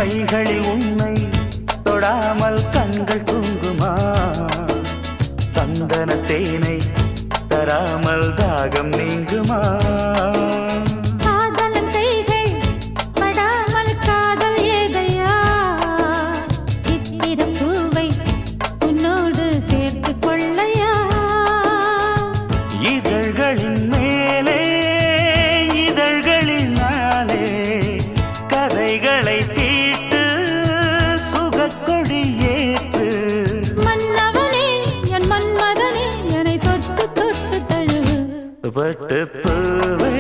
கைகளில் உன்னை தொடாமல் கண்கள் தூங்குமா சந்தன தேனை தராமல் தாகம் நீங்குமா இதழ்களின் மேலே இதழ்களினாலே கதைகளை தீட்டு சுகக்கொடி ஏற்று மன்னவனே என் மன்மதனே என்னை தொட்டு தொட்டு தழுவு பட்டு பூவே